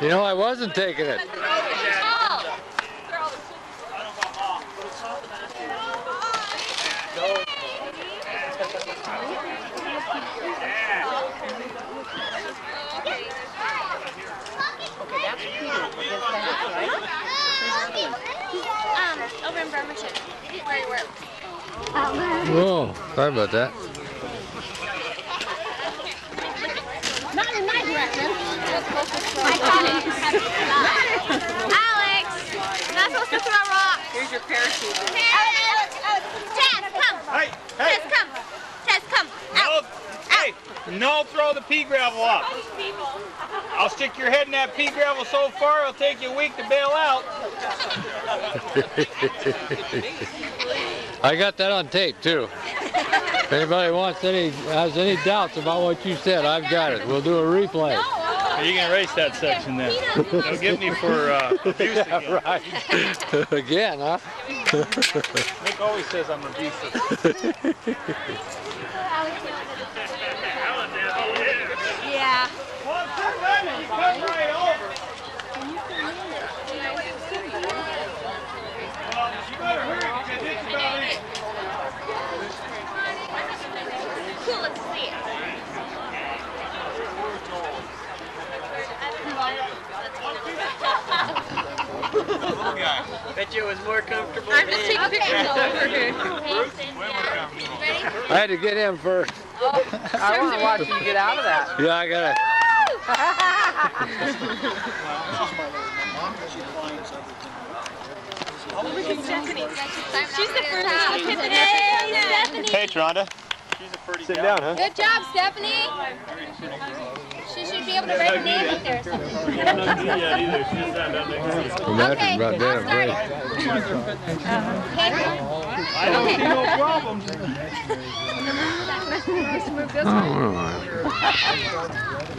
You know, I wasn't taking it. Over in Bremerton, where you work. Oh, sorry about that. Not in my direction. Alex, not supposed to throw rocks. Here's your parachute. Tess, come. Hey, Tess, come. Tess, come. Out. Hey, no throw the pea gravel up. I'll stick your head in that pea gravel so far it'll take you a week to bail out. I got that on tape too. If anybody has any doubts about what you said, I've got it. We'll do a replay. You can erase that section then. Don't get me for abuse again. Yeah, right. Again, huh? Nick always says I'm abusive. Yeah. Well, turn right and come right over. Well, you better hurry because it's about it. Cool, let's see it. Bet you it was more comfortable. I'm just taking pictures over here. I had to get him first. I want to watch you get out of that. Yeah, I got it. Look at Stephanie. She's the first one. Hey, Stephanie. Hey, Tronda. She's a pretty Sit down, huh? Good job, Stephanie. She should be able to write a name up there or something. Imagine about that. Okay. I don't see no problems.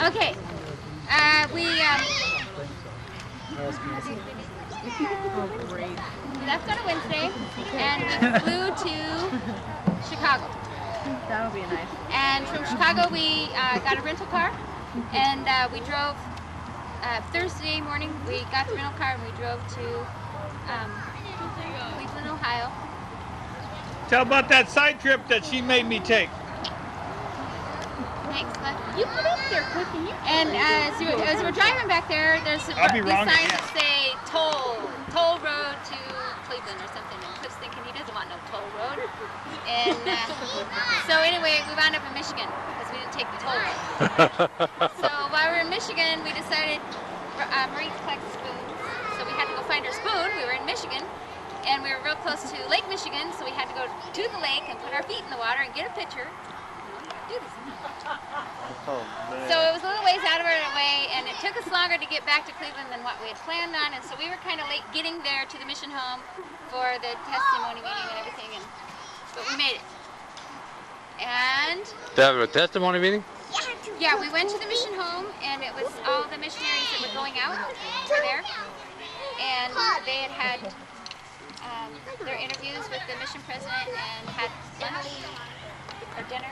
Okay. We left on a Wednesday and we flew to Chicago. That would be nice. And from Chicago we got a rental car and we drove Thursday morning. We got the rental car and we drove to Cleveland, Ohio. Tell about that side trip that she made me take. Thanks, bud. You put up there cooking. And as we're driving back there, there's these I'll be wrong signs again. that say toll road to Cleveland or something. And Cliff's thinking he doesn't want no toll road. And so anyway, we wound up in Michigan because we didn't take the toll road. So while we were in Michigan, we decided Marie collects spoons. So we had to go find her spoon. We were in Michigan. And we were real close to Lake Michigan, so we had to go to the lake and put our feet in the water and get a picture. Do this. So it was a little ways out of our way, and it took us longer to get back to Cleveland than what we had planned on, and so we were kind of late getting there to the mission home for the testimony meeting and everything, but we made it. And That was a testimony meeting? yeah, we went to the mission home, and it was all the missionaries that were going out were there, and they had their interviews with the mission president and had lunch or dinner.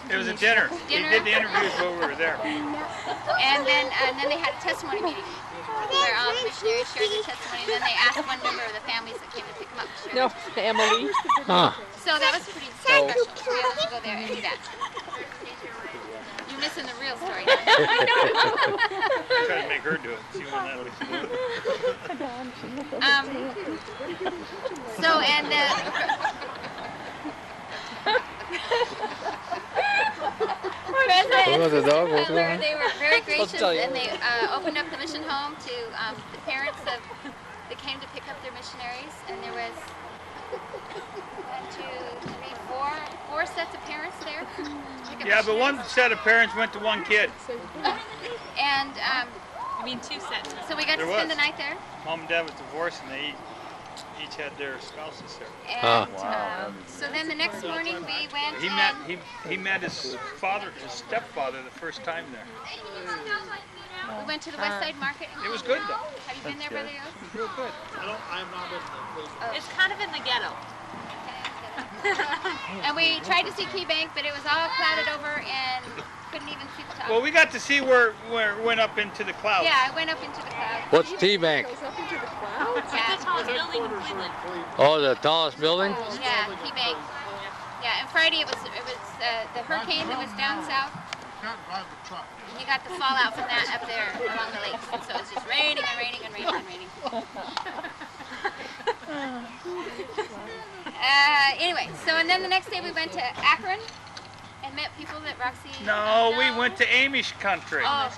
It was a dinner. Dinner. We did the interviews while we were there. And then they had a testimony meeting where all the missionaries shared their testimony, and then they asked one member of the families that came to pick them up to share. No, Emily. Huh. So that was pretty special to be able to go there and do that. You're missing the real story. I tried to make her do it. See when that was good. So and What was the dog? What's going on? they were very gracious, tell you. and they opened up the mission home to the parents that came to pick up their missionaries, and there was 4 sets of parents there. to pick up Yeah, but one missionaries. set of parents went to one kid. And You mean 2 sets? so we got There to spend was. the night there. Mom and Dad was divorced, and they each had their spouses there. And so then the next morning we went He met his stepfather the first time there. we went to the West Side Market. It was good though. Have you been there, Brother Yost? Real good. It's kind of in the ghetto. And we tried to see Key Bank, but it was all clouded over and couldn't even see the top. Well, we got to see where it went up into the clouds. Yeah, I went up into the clouds. What's T-Bank? It's the tallest building in Cleveland. Oh, the tallest building? Yeah, T-Bank. Yeah, and Friday it was the hurricane that was down south. You got the fallout from that up there along the lakes. And so it's just raining and raining and raining and raining. Anyway, so and then the next day we went to Akron and met people that Roxcy. No, we went to Amish country. Oh,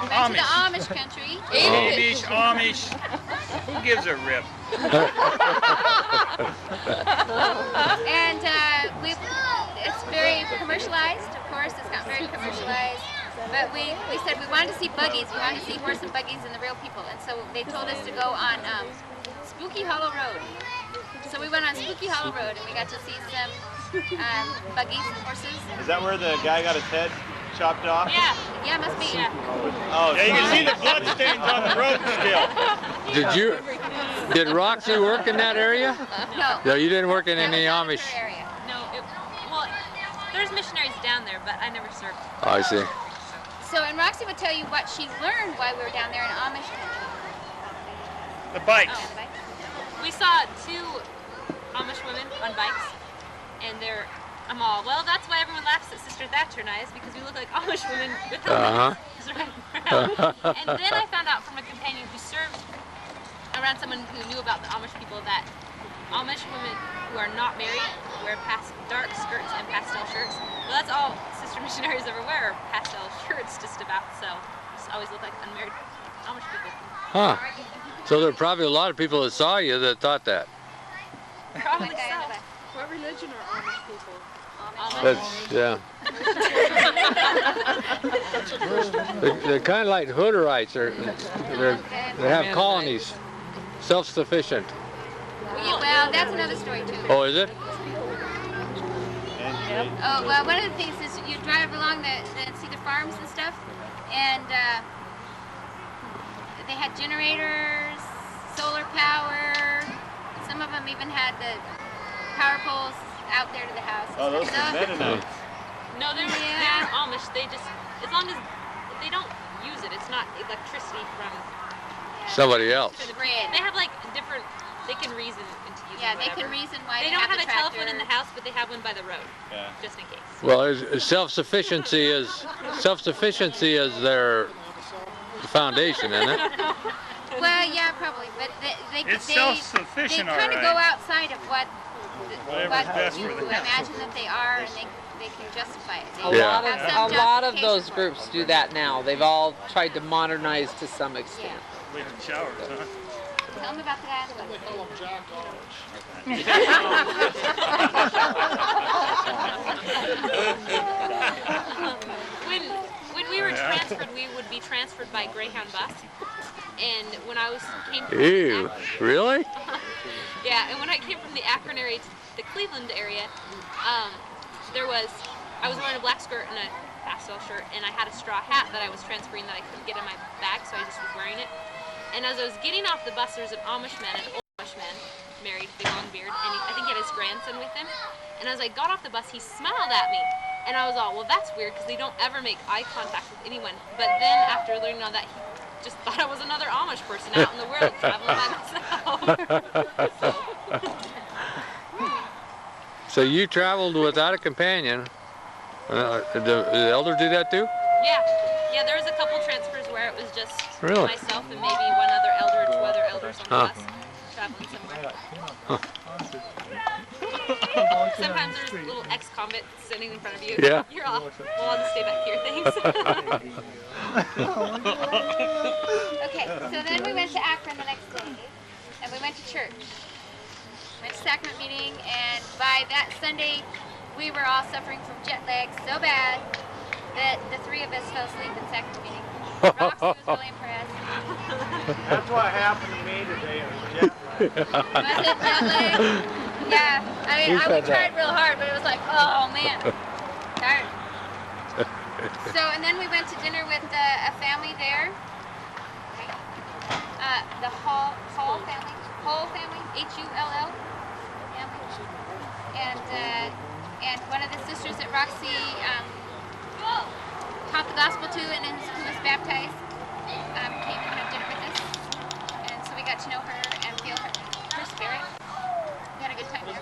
we went to the Amish country. Amish. Who gives a rip? And it's very commercialized, of course. It's got very commercialized. But we said we wanted to see buggies. We wanted to see horse and buggies and the real people. And so they told us to go on Spooky Hollow Road. So we went on Spooky Hollow Road and we got to see some buggies and horses. Is that where the guy got his head chopped off? Yeah. Yeah, must be. Yeah. Oh, Yeah, you can see the blood stains on the road still. Did Roxcy work in that area? No. No, you didn't work in That any was not in Amish. her area. No, well, there's missionaries down there, but I never served. Oh, I see. So, and Roxcy would tell you what she learned while we were down there in Amish country. The bikes. On the bike. We saw 2 Amish women on bikes, and I'm all, well, that's why everyone laughs at Sister Thatcher and I, is because we look like Amish women with helmets. And then I found out from a companion who served around someone who knew about the Amish people that Amish women who are not married wear dark skirts and pastel shirts. Well, that's all sister missionaries ever wear, are pastel shirts just about, so just always look like unmarried Amish people. Huh. So there are probably a lot of people that saw you that thought that. Probably One guy on the so. bike. What religion are Amish people? That's, yeah. They're kind of like Hutterites. They have colonies, self-sufficient. Well, that's another story too. Oh, is it? Oh, well, one of the things is you drive along see the farms and stuff, and they had generators, solar power. Some of them even had the power poles out there to the house. Oh, those are Mennonites. No, they're Amish. They just, as long as they don't use it, it's not electricity from Somebody else. for the grid. They have like different, they can reason into using Yeah, they whatever. can reason why They don't have the a telephone in tractor. the house, but they have one by the road, Yeah. just in case. Well, self-sufficiency is their foundation, isn't it? Well, yeah, probably, but It's they self-sufficient, kind of all go right. outside of what Whatever's best you for them. imagine that they are, and they can justify it. They Yeah. have some A lot of justification those for it. groups do that now. They've all tried to modernize to some extent. Wait in showers, huh? Tell them about the guy on the bike. When we were transferred, we would be transferred by Greyhound bus. And when I came from Ew, really? yeah, and when I came from the Akron area to the Cleveland area, I was wearing a black skirt and a pastel shirt, and I had a straw hat that I was transferring that I couldn't get in my bag, so I just was wearing it. And as I was getting off the bus, there was an Amish man, an old Amish man, married, big long beard, and I think he had his grandson with him. And as I got off the bus, he smiled at me. And I was all, well, that's weird, because they don't ever make eye contact with anyone. But then after learning all that, he just thought I was another Amish person out in the world traveling by myself. So you traveled without a companion. The elders do that too? Yeah, there was a couple transfers where it was just Really? myself and maybe one other elder or 2 other elders on the bus traveling somewhere. Sometimes there's little ex-convicts sitting in front of you. Yeah. You're all, well, I'll just stay back here, thanks. Okay, so then we went to Akron the next day, and we went to church. Went to sacrament meeting, and by that Sunday, we were all suffering from jet lag so bad that the 3 of us fell asleep in sacrament meeting. Roxcy was really impressed. That's what happened to me today. It was jet lag. Was it jet lag? Yeah, I mean, we tried real hard, but it was like, oh man, tired. So, and then we went to dinner with a family there. The Hall family, Hull family, and one of the sisters that Roxcy taught the gospel to and who was baptized came and had dinner with us. got to know her and feel her spirit. We had a good time there.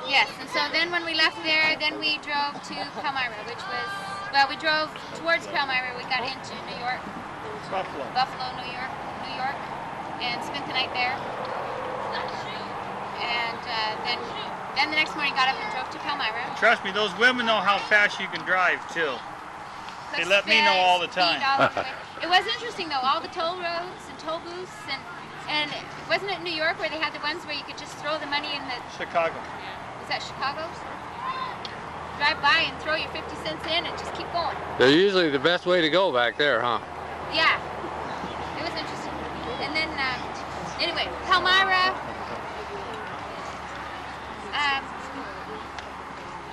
Yes, and so then when we left there, then we drove to Palmyra, which was, well, we drove towards Palmyra. We got into New York. Buffalo, New York, and spent the night there. And then the next morning got up and drove to Palmyra. Trust me, those women know how fast you can drive too. They let me know all the time. It was interesting though, all the toll roads and toll booths, and wasn't it New York where they had the ones where you could just throw the money in the... Chicago. Was that Chicago? Drive by and throw your 50 cents in and just keep going. They're usually the best way to go back there, huh? Yeah, it was interesting. And then, anyway, Palmyra,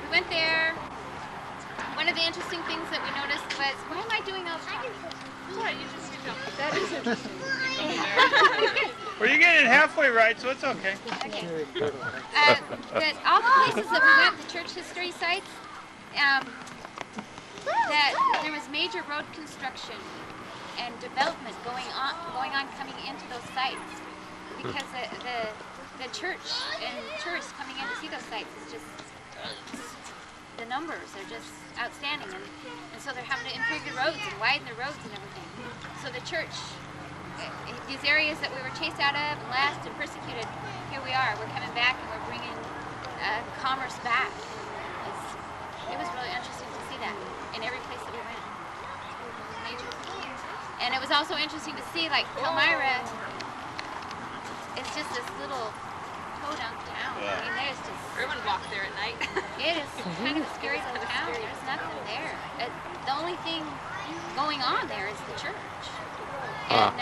we went there. One of the interesting things that we noticed was, why am I doing all this? Sorry, you just That is interesting. Well, you're getting it halfway right, so it's okay. Okay. That all the places that we went, the church history sites, that there was major road construction and development going on coming into those sites, because the church and tourists coming in to see those sites is just, the numbers are just outstanding, and so they're having to improve the roads and widen the roads and everything. So the church, these areas that we were chased out of and left and persecuted, here we are. We're coming back and we're bringing commerce back. It was really interesting to see that in every place that we went. Major. And it was also interesting to see, like, Palmyra is just this little podunk town. I mean, there's just... Everyone walked there at night. It is kind of a scary little town. There's nothing there. The only thing going on there is the church. And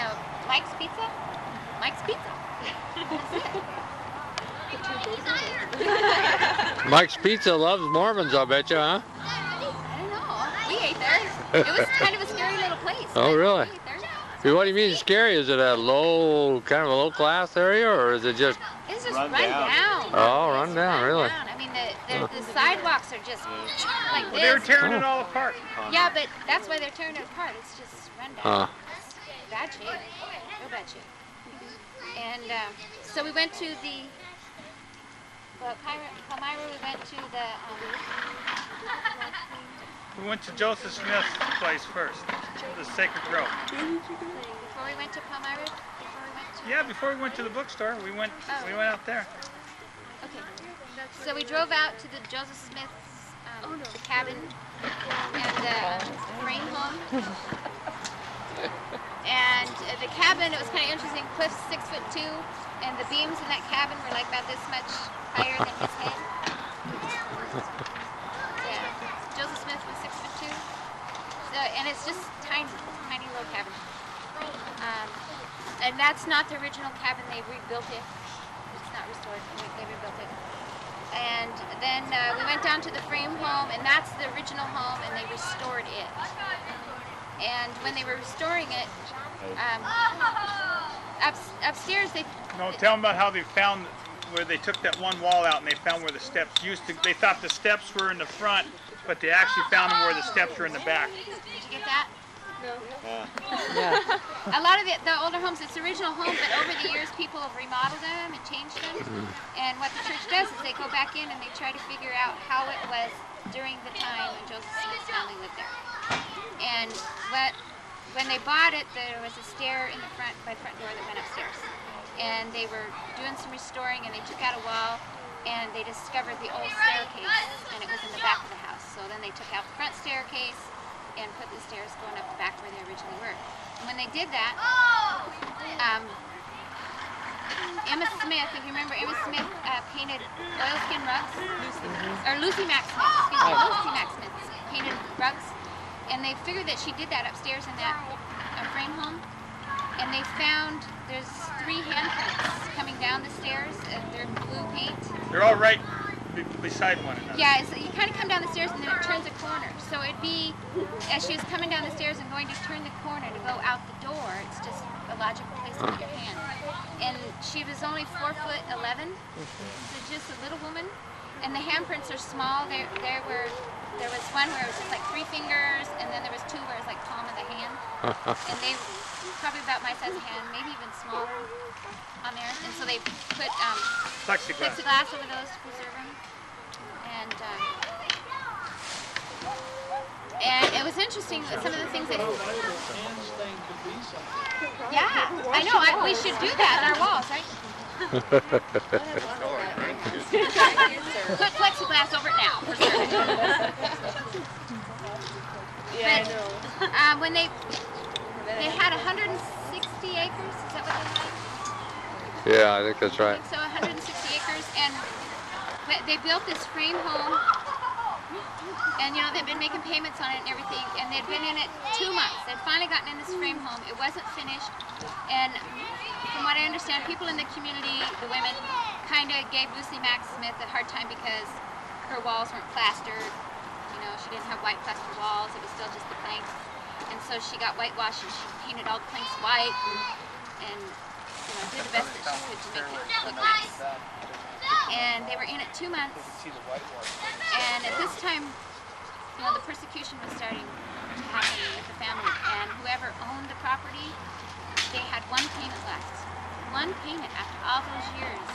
Mike's Pizza? Mike's Pizza. Mike's Pizza loves Mormons, I bet you, huh? I don't know. We ate there. It was kind of a scary little place. Oh, really? We ate there. What do you mean scary? Is it a kind of a low class area, or is it just... It's just run down. Oh, run down, really? I mean, the sidewalks are just like this. Well, they were tearing it all apart. Yeah, but that's why they're tearing it apart. It's just run down. It's bad shape. Real bad shape. And so we went to the... Well, Palmyra, we went to the... We went to Joseph Smith's place first, the Sacred Grove. Before we went to Palmyra? Yeah, before we went to the bookstore, we went out there. Okay. So we drove out to the Joseph Smith's the cabin and the frame home. And the cabin, it was kind of interesting. Cliff's 6'2", and the beams in that cabin were like about this much higher than his head. Yeah. Joseph Smith was 6'2". So, and it's just tiny little cabin. And that's not the original cabin. They rebuilt it. It's not restored. They rebuilt it. And then we went down to the frame home, and that's the original home, and they restored it. And when they were restoring it, upstairs they... No, tell them about how they found where they took that one wall out and they found where the steps used to... They thought the steps were in the front, but they actually found them where the steps were in the back. Did you get that? No. Yeah. A lot of the older homes, it's the original home, but over the years people have remodeled them and changed them. And what the church does is they go back in and they try to figure out how it was during the time when Joseph Smith's family lived there. And when they bought it, there was a stair in the front door that went upstairs. And they were doing some restoring, and they took out a wall, and they discovered the old staircase, and it was in the back of the house. So then they took out the front staircase and put the stairs going up the back where they originally were. And when they did that, Emma Smith, if you remember, Emma Smith painted oilskin rugs, Lucy Mack Smith painted rugs, and they figured that she did that upstairs in that frame home, and they found there's 3 handprints coming down the stairs, and they're blue paint. They're all right beside one another. Yeah, you kind of come down the stairs and then it turns a corner. So it'd be, as she was coming down the stairs and going to turn the corner to go out the door, it's just a logical place to put your hand. And she was only 4'11", so just a little woman. And the handprints are small. They were there was one where it was just like 3 fingers, and then there was 2 where it was like palm of the hand. And they probably about my size of hand, maybe even smaller on there. And so they put plexiglass over those to preserve them. And it was interesting that some of the things they... Yeah, I know. We should do that on our walls, right? Put plexiglass over it now, for sure. Yeah, But, I know. when they had 160 acres, is that what they had? Yeah, I think that's right. So 160 acres, and they built this frame home, and you know they've been making payments on it and everything, and they'd been in it 2 months. They'd finally gotten in this frame home. It wasn't finished, and from what I understand, people in the community, the women, kind of gave Lucy Mack Smith a hard time because her walls weren't plastered. You know, she didn't have white plaster walls. It was still just the planks, and so she got whitewashed and she painted all the planks white, and you know, did the best that she could to make it look nice. And they were in it 2 months, and at this time, you know, the persecution was starting to happen with the family, and whoever owned the property, they had 1 payment left. 1 payment after all those years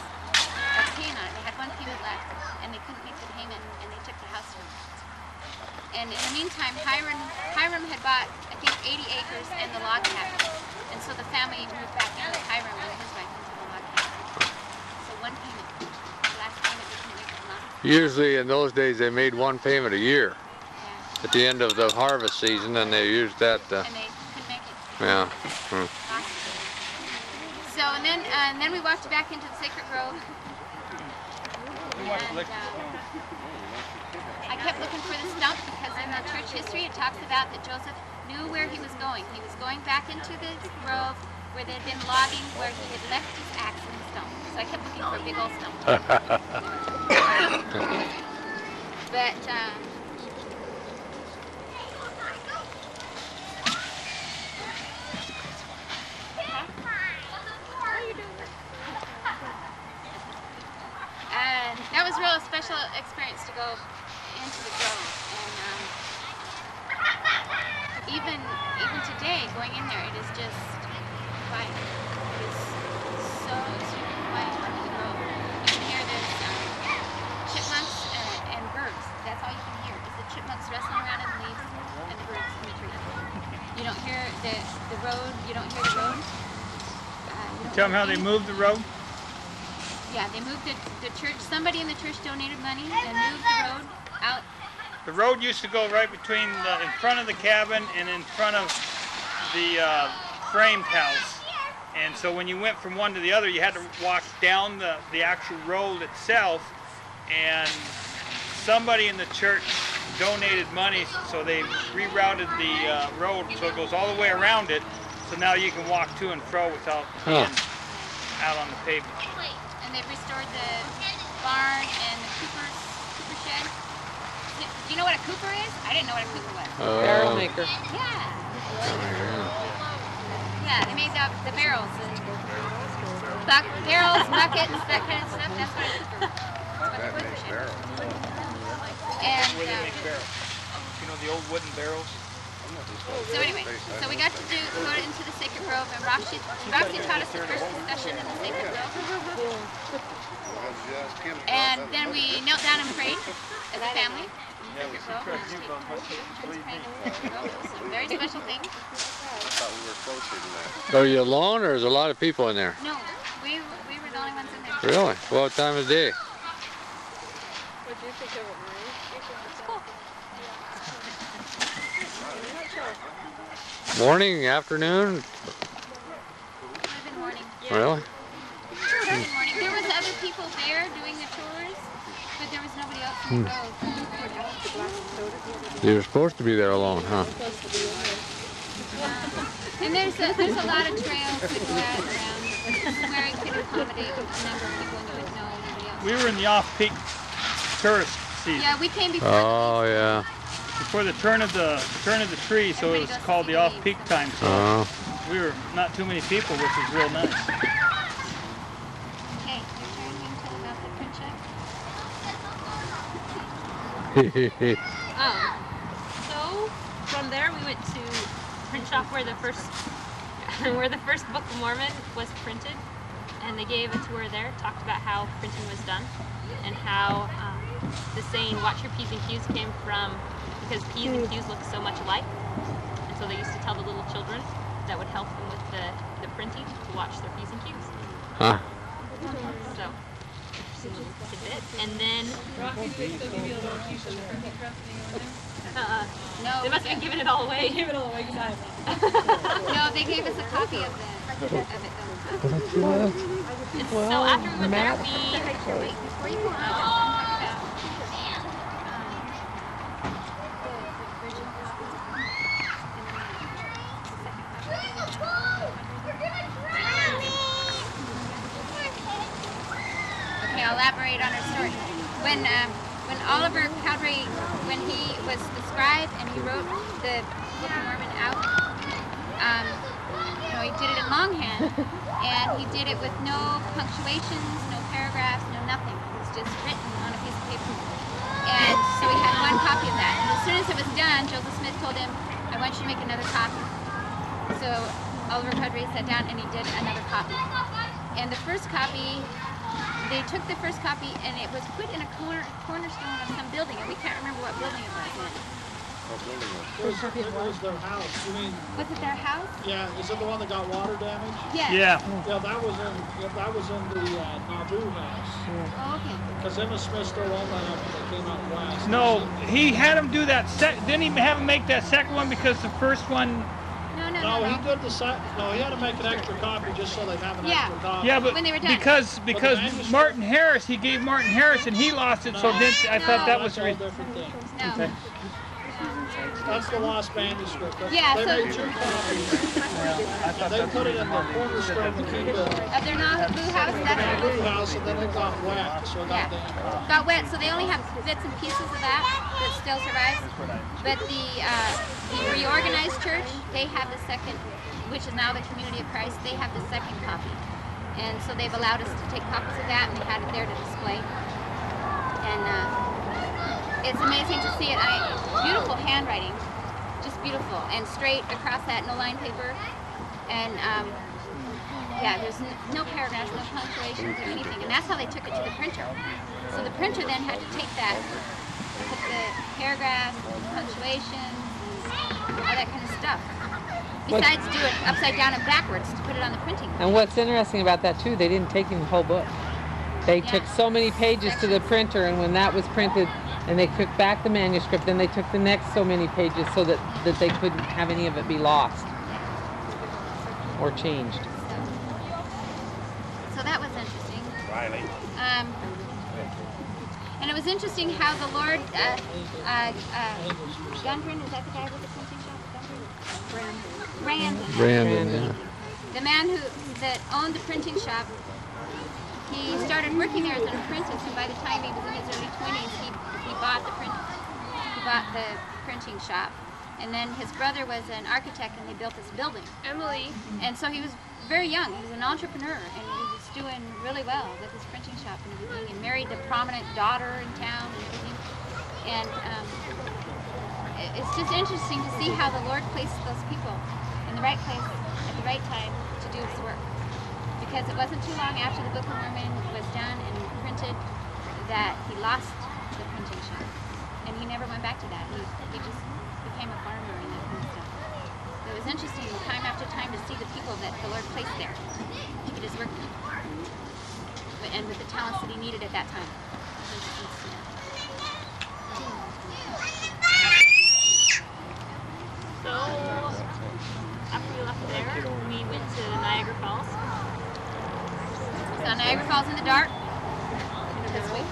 of paying on it. They had 1 payment left, and they couldn't make the payment, and they took the house from them. And in the meantime, Hiram had bought, I think, 80 acres and the log cabin. And so the family moved back in with Hiram and his wife into the log cabin. So 1 payment. The last payment they couldn't make it long. Usually in those days they made 1 payment a year. Yeah. At the end of the harvest season, and they used that. And they couldn't make it. Yeah. So and then we walked back into the Sacred Grove. And I kept looking for the stump because in the church history it talks about that Joseph knew where he was going. He was going back into the grove where they'd been logging, where he had left his axe in the stump. So I kept looking for a big old stump. But and that was a real special experience to go into the grove. And even today, going in there, it is just quiet. It is so extremely quiet in the grove. You can hear the chipmunks and birds. That's all you can hear is the chipmunks wrestling around in the leaves and the birds in the trees. You don't hear the road. You don't hear the road. Tell them how they moved the road. Yeah, they moved the church. Somebody in the church donated money and moved the road out. The road used to go right between in front of the cabin and in front of the framed house. And so when you went from one to the other, you had to walk down the actual road itself. And somebody in the church donated money, so they rerouted the road so it goes all the way around it. So now you can walk to and fro without being out on the pavement. And they restored the barn and the cooper shed. Do you know what a cooper is? I didn't know what a cooper was. Barrel maker. Yeah. Yeah, they made the barrels. Barrels, buckets, that kind of stuff. That's what a cooper was. That's what a cooper shed was. And Where they make barrels. You know the old wooden barrels? so anyway, so we got to go into the Sacred Grove, and Roxcy taught us the first discussion in the Sacred Grove. And then we knelt down and prayed as a family. It was a very special thing. Are you alone, or is a lot of people in there? No, we were the only ones in there. Really? What time of day? What do you think of it, Marie? It's cool. Morning, afternoon? It would have been morning. Really? It would have been morning. There was other people there doing the tours, but there was nobody else in the grove. You were supposed to be there alone, huh? And there's a lot of trails that go out around where it could accommodate a number of people and you would know nobody else. We were in the off-peak tourist season. Yeah, we came before. Oh, yeah. Before the turn of the tree, so it was called the off-peak time. So we were not too many people, which was real nice. Okay, your turn. You can tell about the print check. Oh, shop where the first Book of Mormon was printed, and they gave a tour there. Talked about how printing was done, and how the saying "watch your P's and Q's" came from because P's and Q's look so much alike, and so they used to tell the little children that would help them with the printing to watch their P's and Q's. Huh. So, interesting little tidbit. And then, No, they must have been giving it all away. Give it all away, no, they gave us a copy of it though. And so after we went there, we Before you go on, okay, I'll elaborate on her story. When Oliver Cowdery, when he was the scribe and he wrote the Book of Mormon out, he did it in longhand, and he did it with no punctuations, no paragraphs, no nothing. It was just written on a piece of paper. And so he had one copy of that. And as soon as it was done, Joseph Smith told him, "I want you to make another copy." So Oliver Cowdery sat down and he did another copy. And the first copy, they took the first copy and it was put in a cornerstone of some building, and we can't remember what building it was. It was their house. You mean? Was it their house? Yeah. Is it the one that got water damage? Yes. Yeah. Yeah, that was in the Nauvoo house. Oh, okay. Because Emma Smith still owned that up when they came out west. No, he had him do that. Didn't he have him make that second one because the first one? No, he did no, he had to make an extra copy just so they'd have an extra copy. Yeah, but When they were done. because Martin Harris, he gave Martin Harris and he lost it. So then I thought that was that's all different things. No. Okay. That's the lost manuscript. Yeah, They so- made two copies. And they put it in the cornerstone to keep it. Of their Nauvoo house, that's The blue house, and then it got wet, so it got damaged. got wet, so they only have bits and pieces of that still survives. But the reorganized church, they have the second, which is now the Community of Christ, they have the second copy. And so they've allowed us to take copies of that, and we had it there to display. And it's amazing to see it. Beautiful handwriting, just beautiful, and straight across that, no line paper. And yeah, there's no paragraphs, no punctuations or anything, and that's how they took it to the printer. So the printer then had to take that, put the paragraphs, punctuations, and all that kind of stuff. Besides do it upside down and backwards to put it on the printing. And what's interesting about that too, they didn't take in the whole book. They took so many pages to the printer, and when that was printed, and they took back the manuscript, then they took the next so many pages so that they couldn't have any of it be lost or changed. So that was interesting. Riley. And it was interesting how the Lord, Gundren, is that the guy with the printing shop? Brandon. The man that owned the printing shop, he started working there as an apprentice, and by the time he was in his early 20s, he bought the printing shop. And then his brother was an architect, and they built this building. Emily. And so he was very young. He was an entrepreneur, and he was doing really well with his printing shop and everything, and married a prominent daughter in town and everything. And it's just interesting to see how the Lord placed those people in the right place at the right time to do His work. Because it wasn't too long after the Book of Mormon was done and printed that he lost the printing shop, and he never went back to that. He just became a farmer and that kind of stuff. So it was interesting time after time to see the people that the Lord placed there to get His work done, and with the talents that He needed at that time. It was interesting to see that. So after we left there, we went to Niagara Falls. So Niagara Falls in the dark this week?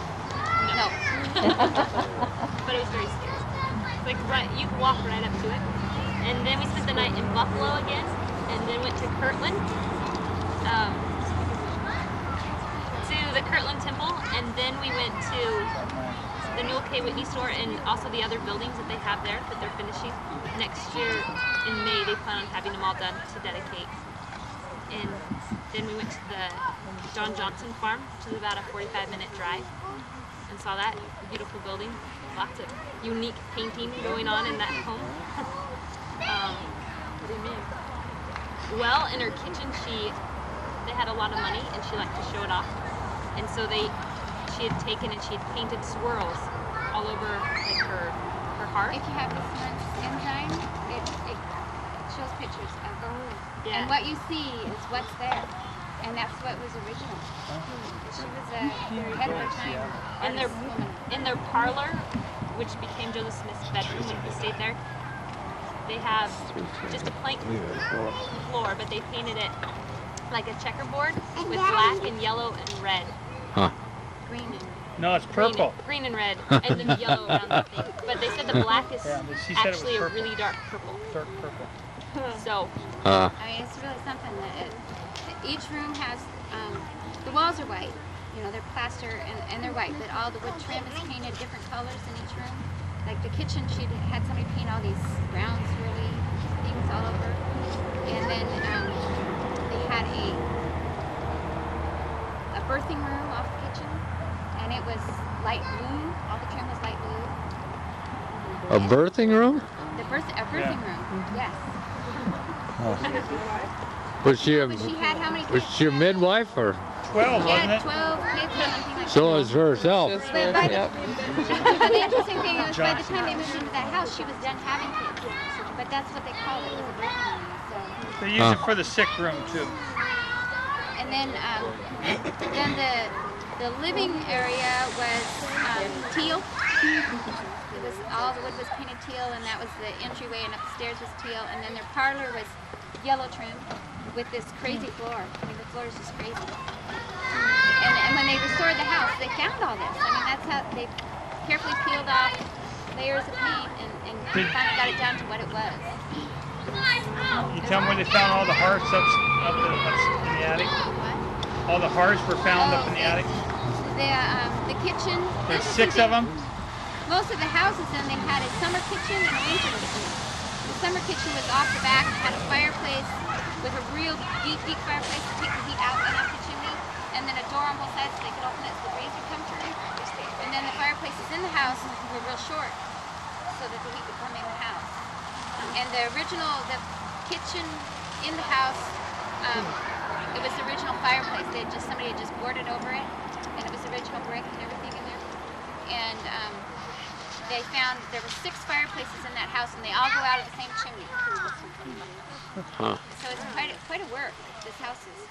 No. But it was very scary. Like you could walk right up to it. And then we spent the night in Buffalo again, and then went to Kirtland, to the Kirtland Temple, and then we went to the Newell K. Whitney store and also the other buildings that they have there that they're finishing. Next year in May, they plan on having them all done to dedicate. And then we went to the John Johnson farm, which is about a 45-minute drive, and saw that beautiful building. Lots of unique painting going on in that home. What do you mean? Well, in her kitchen, they had a lot of money, and she liked to show it off. And so she had taken and she had painted swirls all over like her heart. If you have this month's enzyme, it shows pictures of Yeah. and what you see is what's there. And that's what was original. She was ahead of her time. In their parlor, which became Joseph Smith's bedroom when he stayed there, they have just a plank floor, but they painted it like a checkerboard with black and yellow and red. Huh. Green and No, it's purple. Green and red, and then yellow around the thing. But they said the black is Yeah, but she said it was actually a purple. really dark purple. Dark purple. So, I mean, it's really something that each room has, the walls are white, you know, they're plaster and they're white, but all the wood trim is painted different colors in each room. Like the kitchen, she had somebody paint all these brown swirly things all over. And then they had a birthing room off the kitchen, and it was light blue, all the trim was light blue. A birthing room? A birthing room, yes. Was she a, But she had how many was kids? she a midwife or? 12, She wasn't had it? 12 kids or something like So as for herself. Just for, But yep. But the interesting thing is, by the time they moved into that house, she was done having kids. But that's what they called it, was a birthing room. So, They use it for the sick room too. and then the living area was teal. It was all the wood was painted teal, and that was the entryway, and upstairs was teal. And then their parlor was yellow trim with this crazy floor. I mean, the floor is just crazy. And when they restored the house, they found all this. I mean, that's how they carefully peeled off layers of paint and finally got it down to what it was. You tell me where they found all the hearths up in the attic? What? All the hearths were found up in the attic? The kitchen. There's 6 of them? Most of the houses then they had a summer kitchen and a winter kitchen. The summer kitchen was off the back and had a fireplace with a real deep fireplace to take the heat out and out the chimney, and then a door on both sides so they could open it so the breeze would come through. And then the fireplaces in the house were real short so that the heat would come in the house. And the kitchen in the house, it was the original fireplace. Somebody had just boarded over it, and it was original brick and everything in there. And they found there were 6 fireplaces in that house, and they all go out of the same chimney. Huh. So it's quite a work, this house is.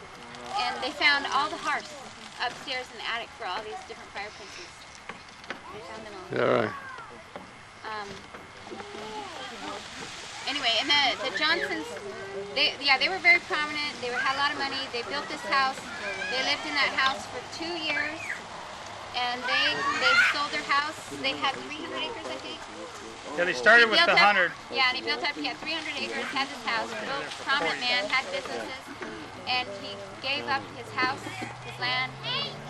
And they found all the hearths upstairs in the attic for all these different fireplaces. They found them all. All right. Anyway, and the Johnsons, they were very prominent. They had a lot of money. They built this house. They lived in that house for 2 years, and they sold their house. They had 300 acres, I think. Yeah, they started with the 100. Yeah, and he built up. He had 300 acres, had this house. Real prominent man, had businesses, and he gave up his house, his land,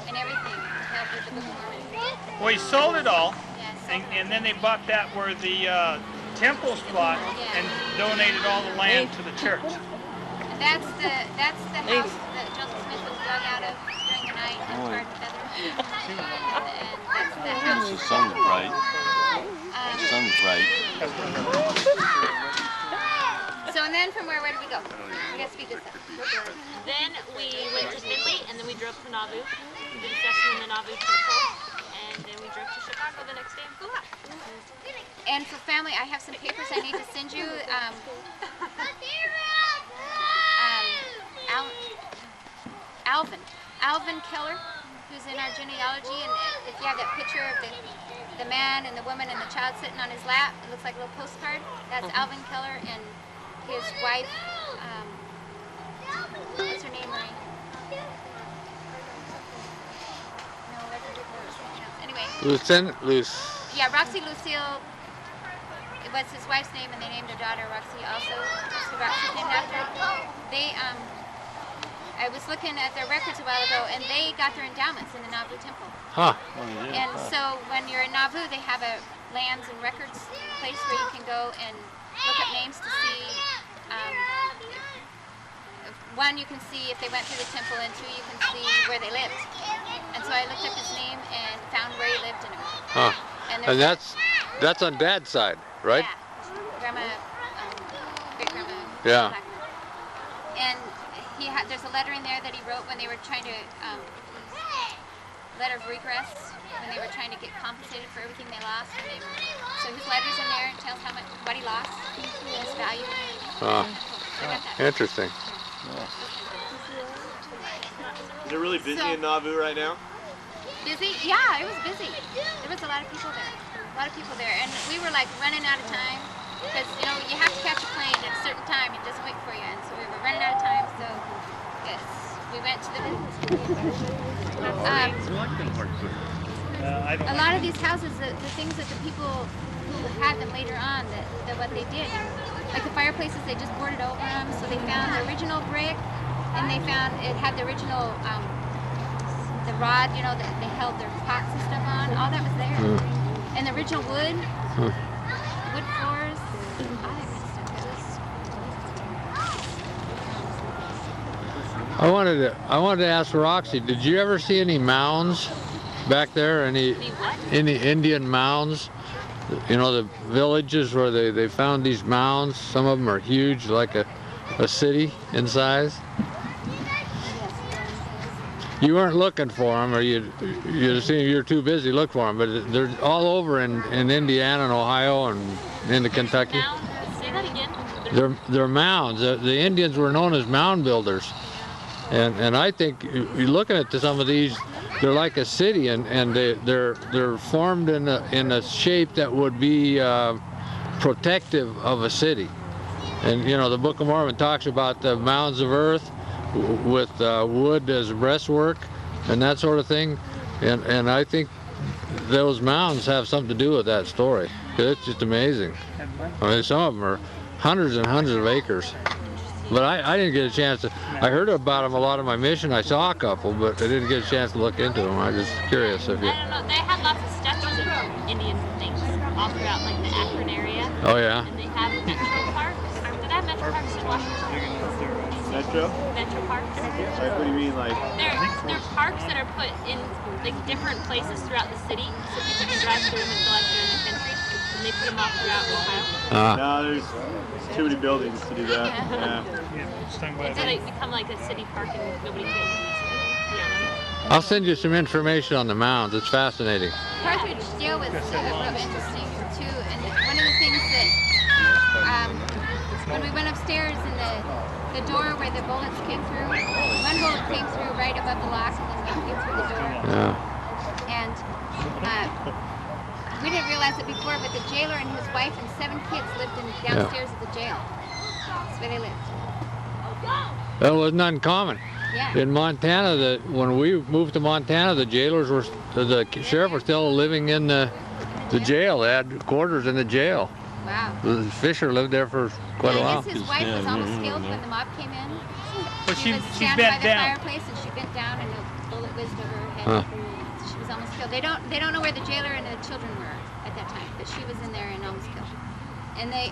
and everything to help with the Book of Mormon. Well, he sold it all, Yeah, so and then they bought that where the temple spot and donated all the land to the church. and that's the house that Joseph Smith was dug out of during the night and tarred and feathered. And that's the house. The sun's bright. The sun's bright. So and then from where did we go? We got to speed this up. then we went to Findlay, and then we drove to Nauvoo. We did a session in the Nauvoo temple, and then we drove to Chicago the next day and flew out. And for family, I have some papers I need to send you. Alvin Keller, who's in our genealogy, and if you have that picture of the man and the woman and the child sitting on his lap, it looks like a little postcard. That's Alvin Keller and his wife. What's her name, Marie? No, that's a different one. Anyway. Yeah, Roxcy Lucille. It was his wife's name, and they named their daughter Roxcy also. That's who Roxcy's named after. I was looking at their records a while ago, and they got their endowments in the Nauvoo temple. Huh. And so when you're in Nauvoo, they have a lands and records place where you can go and look up names to see. One, you can see if they went through the temple, and 2, you can see where they lived. And so I looked up his name and found where he lived and everything. Huh. And that's on Dad's side, right? Yeah. Grandma, great grandma Yeah. And there's a letter in there that he wrote when they were trying to, letter of regress, when they were trying to get compensated for everything they lost. So his letter's in there and tells what he lost, his value. So I got that. Interesting. Is it really busy in Nauvoo right now? Busy? Yeah, it was busy. There was a lot of people there. And we were like running out of time because, you have to catch a plane at a certain time. It doesn't wait for you. And so we were running out of time. So, yes, we went to the a lot of these houses, the things that the people who had them later on, that what they did. Like the fireplaces, they just boarded over them. So they found the original brick, and they found it had the original the rod, that they held their pots and stuff on. All that was there. And the original wood, wood floors, all that kind of stuff. I wanted to ask Roxcy, did you ever see any mounds back there? Any Indian mounds? The villages where they found these mounds. Some of them are huge, like a city in size. You weren't looking for them, or you'd see you're too busy to look for them, but they're all over in Indiana and Ohio and into Kentucky. Say that again. They're mounds. The Indians were known as mound builders, and I think you're looking at some of these, they're like a city, and they're formed in a shape that would be protective of a city. And the Book of Mormon talks about the mounds of earth with wood as a breastwork and that sort of thing, and I think those mounds have something to do with that story. It's just amazing. I mean, some of them are hundreds and hundreds of acres, but I didn't get a chance to. I heard about them a lot on my mission. I saw a couple, but I didn't get a chance to look into them. I was just curious if you. I don't know. They had lots of statues of Indians and things all throughout, like the Akron area. Oh yeah. And they have Metro Parks. Did they have Metro Parks in Washington? Metro? Metro Parks. Like, what do you mean, like? They're parks that are put in like different places throughout the city, so people can drive through them and feel like they're in the country. And they put them all throughout Ohio. No, there's too many buildings to do that. Yeah. And so they become like a city park, and nobody can. Yeah. I'll send you some information on the mounds. It's fascinating. Carthage Jail was real interesting too, and one of the things that when we went upstairs and the door where the bullets came through, one bullet came through right above the lock and then one came through the door. Yeah. And we didn't realize it before, but the jailer and his wife and 7 kids lived downstairs of the jail. That's where they lived. That wasn't uncommon. Yeah. In Montana, when we moved to Montana, the sheriff was still living in the jail. They had quarters in the jail. Wow. Fisher lived there for quite a I while. guess his wife was almost killed when the mob came in. But She was she standing by bent the down. fireplace and she bent down and a bullet whizzed over her head. Huh. So she was almost killed. They don't know where the jailer and the children were at that time, but she was in there and almost killed. And they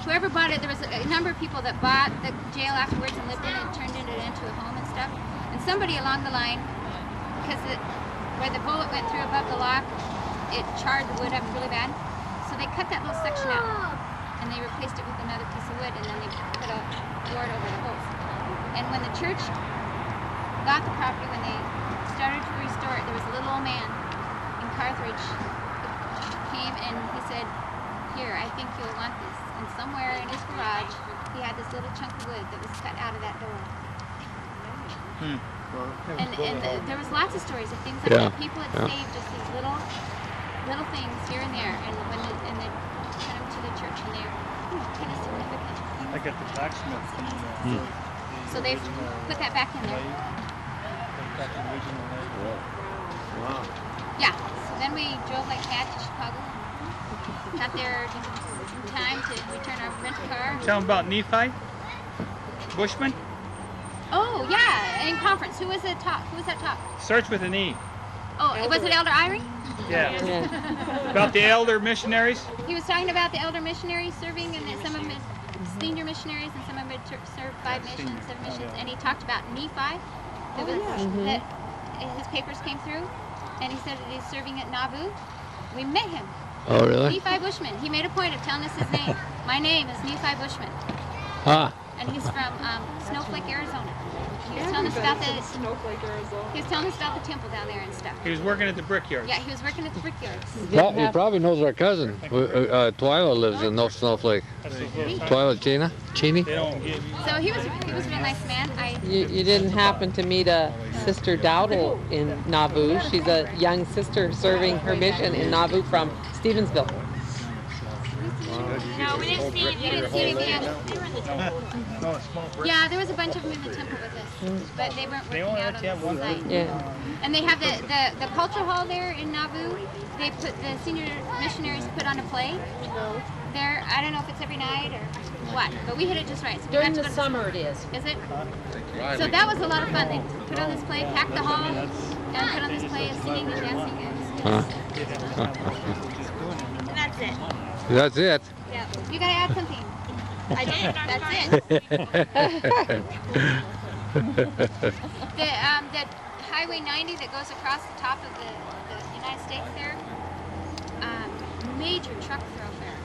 whoever bought it, there was a number of people that bought the jail afterwards and lived in it and turned it into a home and stuff. And somebody along the line, because where the bullet went through above the lock, it charred the wood up really bad. So they cut that little section out and they replaced it with another piece of wood, and then they put a board over the holes. And when the church got the property, when they started to restore it, there was a little old man in Carthage who came and he said, "Here, I think you'll want this." And somewhere in his garage, he had this little chunk of wood that was cut out of that door. And there was lots of stories of things like that. People had saved just these little things here and there, and when they sent them to the church, and they were kind of significant. I got the blacksmith. So they've put that back in there. Wow. Yeah. So then we drove like mad to Chicago. Got there in time to return our rental car. Tell them about Nephi Bushman. Oh yeah, in conference. Who was that talk? Starts with an E. Oh, was it Elder Irie? Yeah. About the elder missionaries. He was talking about the elder missionaries serving, and that some of them had senior missionaries, and some of them had served 5 missions, 7 missions. And he talked about Nephi. That his papers came through, and he said that he's serving at Nauvoo. We met him. Oh really? Nephi Bushman. He made a point of telling us his name. My name is Nephi Bushman. Huh. And he's from Snowflake, Arizona. He was telling us about the Snowflake, Arizona. he was telling us about the temple down there and stuff. He was working at the brickyard. Yeah, he was working at the brickyards. He probably knows our cousin. Twyla lives in North Snowflake. Twyla Cheney? They don't give you. So he was a real nice man. You didn't happen to meet a Sister Dowdle in Nauvoo. She's a young sister serving her mission in Nauvoo from Stevensville. No, we didn't see You didn't see anything else? They were in the temple. No, a small brick. Yeah, there was a bunch of them in the temple with us, but they weren't They working only out let you have on one the site. Yeah. And they have the culture hall there in Nauvoo. They put the senior missionaries put on a play. There, I don't know if it's every night or what, but we hit it just right. So we During got to the go to summer it is. Is it? So that was a lot of fun. They put on this play, packed the hall, and put on this play of singing and dancing. And that's it. That's it. Yeah. You gotta add something. I did. That's it. The Highway 90 that goes across the top of the United States there, major truck thoroughfare.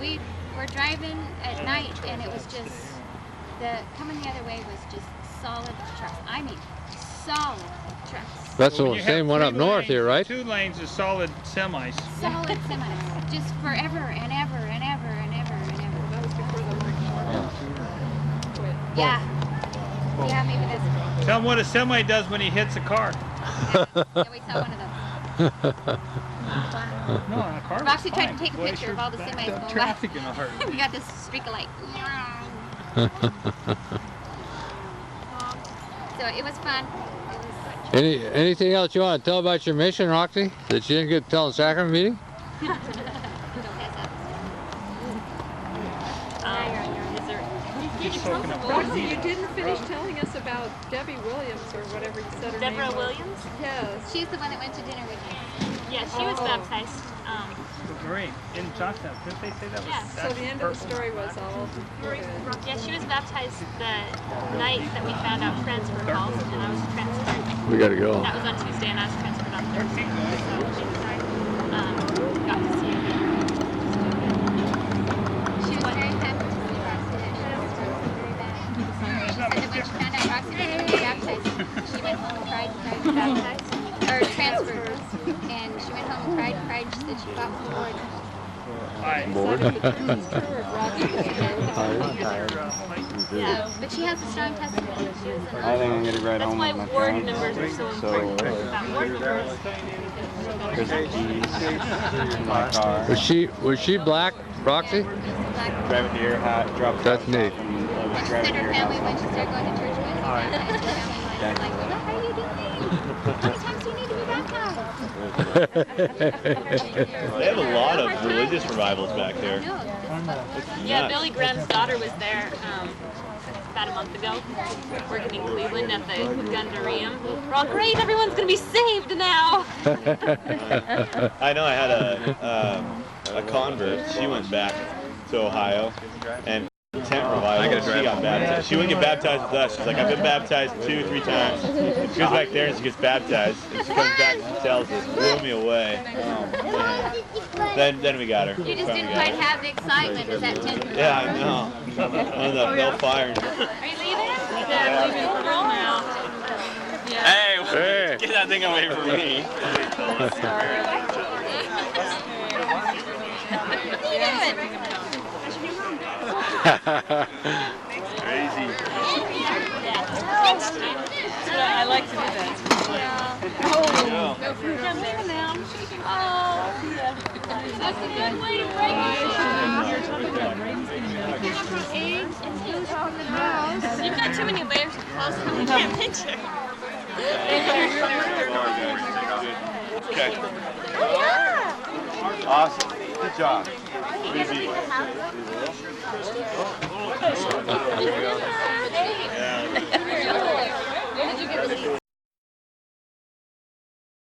We were driving at night and it was just, coming the other way was just solid trucks. I mean, solid trucks. That's When the you same have one up 3 north lanes, here, right? 2 lanes is solid semis. Solid semis. Just forever and ever and ever and ever and ever. That was before the quit. Yeah. Yeah, maybe that's Tell him what a semi does when he hits a car. yeah, we saw one of those. No, a car. Roxy tried to take a Boy, picture sure of all the backed semis up going by. traffic in a heart. We got this streak of light. So it was fun. It was Anything else you want to tell about your mission, Roxy, that you didn't get to tell in sacrament meeting? Is there Roxy, you didn't finish telling us about Debbie Williams or whatever you said her Deborah name was. Williams? Yes. She's the one that went to dinner with me. Yeah, she was baptized. Great. In Johnstown. Didn't they say that was? Yeah. So the end of the story was all good. Yeah, she was baptized the night that we found out transfer calls, and I was transferred. We got to go. That was on Tuesday, and I was transferred on Thursday. So got to see her. She was very happy to see Roxy that she was very bad. She said that when she found out Roxy was going to be baptized, she went home and cried and baptized, or transferred. And she went home and cried. She said she fought for the Lord. Bored. So, but she has a strong testimony. She was I think I'm gonna ride That's home why with my ward parents. numbers are so important. That ward numbers. Here's the keys to my car. Was she black, Roxy? Drive it to your house. Drop it That's off, neat. and When she drive it said to her your family, house. when she started going to church with her family, like, well, how are you doing? How many times do you need to be baptized? They have a lot of religious revivals back there. No, Yeah, Nuts. Billy Graham's daughter was there about a month ago, working in Cleveland at the Gundarium. We're all great, everyone's gonna be saved now. I know I had a convert. She went back to Ohio and tent revival. She got baptized. She wouldn't get baptized with us. She's like, I've been baptized 2 or 3 times. She goes back there and she gets baptized. And she comes back and she tells us, blew me away. Then we got her. you just didn't quite have the excitement of that 10. Yeah, I know. On the Bell Fire. Are you leaving? Yeah, I'm leaving for real now. Hey, get that thing away from me. Crazy. I like to do that. Come there now. Oh, yeah. That's a good way to break it. You've got too many layers of clothes. You can't picture. Okay. Awesome. Good job. Busy. Where did you get the